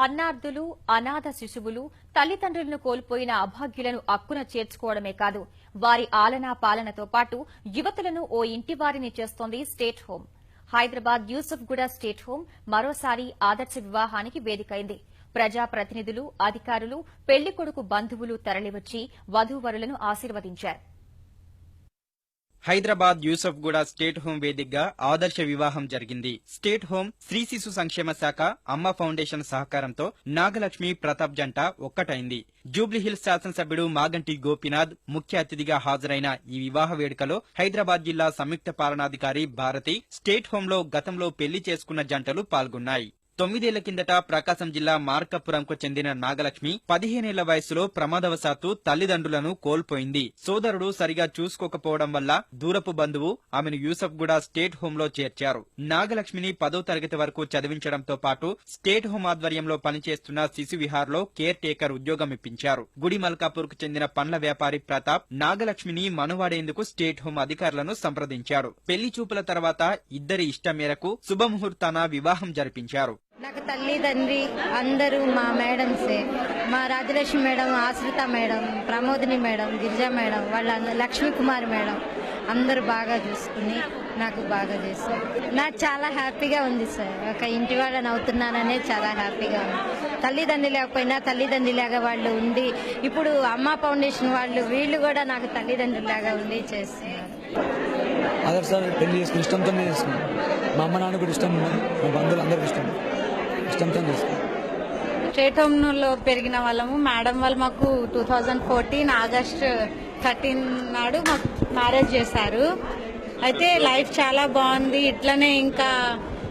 అన్నార్థులు, అనాథ శిశువులు, తల్లిదండ్రులను కోల్పోయిన అభాగ్యులను అక్కున చేర్చుకోవడమే కాదు, వారి ఆలనా పాలనతో పాటు యువతులను ఓ ఇంటివారిని చేస్తోంది state home. Hyderabad Yousufguda state home మరోసారి ఆదర్శ వివాహానికి వేదికైంది. ప్రజాప్రతినిధులు, అధికారులు, పెళ్లికొడుకు బంధువులు తరలివచ్చి వధూవరులను ఆశీర్వదించారు. హైదరాబాద్ యూసఫ్గూడ స్టేట్ హోం వేదికగా ఆదర్శ వివాహం జరిగింది. స్టేట్ హోం, స్త్రీ శిశు సంక్షేమ శాఖ, అమ్మ ఫౌండేషన్ సహకారంతో నాగలక్ష్మి, ప్రతాప్ జంట ఒక్కటైంది. జూబ్లీహిల్స్ శాసనసభ్యుడు మాగంటి గోపీనాథ్ ముఖ్య అతిథిగా హాజరైన ఈ వివాహ వేడుకలో హైదరాబాద్ జిల్లా సంయుక్త పాలనాధికారి భారతి, స్టేట్ హోంలో గతంలో పెళ్లి చేసుకున్న జంటలు పాల్గొన్నాయి. 9 ఏళ్ల కిందట ప్రకాశం జిల్లా మార్కాపురంకు చెందిన నాగలక్ష్మి 15 ఏళ్ల వయసులో ప్రమాదవశాత్తు తల్లిదండ్రులను కోల్పోయింది. సోదరుడు సరిగా చూసుకోకపోవడం వల్ల దూరపు బంధువు ఆమెను యూసఫ్గూడ స్టేట్ హోంలో చేర్చారు. నాగలక్ష్మిని 10వ తరగతి వరకు చదివించడంతో పాటు స్టేట్ హోం ఆధ్వర్యంలో పనిచేస్తున్న శిశు విహార్లో కేర్ టేకర్ ఉద్యోగం ఇప్పించారు. గుడి మల్కాపూర్కు చెందిన పండ్ల వ్యాపారి ప్రతాప్ నాగలక్ష్మిని మనువాడేందుకు స్టేట్ హోం అధికారులను సంప్రదించాడు. పెళ్లి చూపుల తర్వాత ఇద్దరి ఇష్టం మేరకు శుభముహూర్తాన వివాహం జరిపించారు. నాకు తల్లి తండ్రి అందరూ మా మేడమ్సే. మా రాజలక్ష్మి మేడం, ఆశ్రిత madam, Pramodini madam, Girija madam, వాళ్ళ లక్ష్మీ కుమార్ మేడం అందరూ బాగా చూసుకుని నాకు బాగా చేశారు. నాకు చాలా హ్యాపీగా ఉంది సార్. ఒక ఇంటి వాళ్ళని అవుతున్నాననే చాలా హ్యాపీగా ఉంది. తల్లిదండ్రి లేకపోయినా తల్లిదండ్రిలాగా వాళ్ళు ఉండి, ఇప్పుడు అమ్మ ఫౌండేషన్ వాళ్ళు వీళ్ళు కూడా నాకు తల్లిదండ్రులాగా ఉండి చేస్తున్నారు. అదే సార్, పెళ్లి చేసుకుని ఇష్టంతోనే చేసుకున్నాం. మా అమ్మ నాన్న కూడా ఇష్టం, మా బంధువులు అందరికీ ఇష్టంతో చేసుకున్నాం. స్టేట్ హోమ్లో పెరిగిన వాళ్ళము. మేడం వాళ్ళు మాకు 2014 ఆగస్ట్ 13 నాడు మాకు మ్యారేజ్ చేశారు. అయితే లైఫ్ చాలా బాగుంది. ఇట్లనే ఇంకా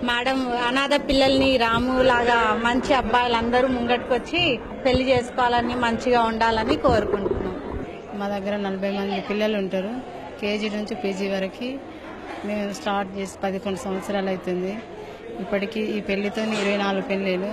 మేడం అనాథ పిల్లల్ని రాము లాగా మంచి అబ్బాయిలందరూ ముంగట్టుకొచ్చి పెళ్లి చేసుకోవాలని, మంచిగా ఉండాలని కోరుకుంటున్నాం. మా దగ్గర 40 మంది పిల్లలు ఉంటారు. కేజీ నుంచి పీజీ వరకు మేము స్టార్ట్ చేసి 11 సంవత్సరాలు అవుతుంది. ఇప్పటికీ ఈ పెళ్లితో 24 పెళ్లిళ్ళు.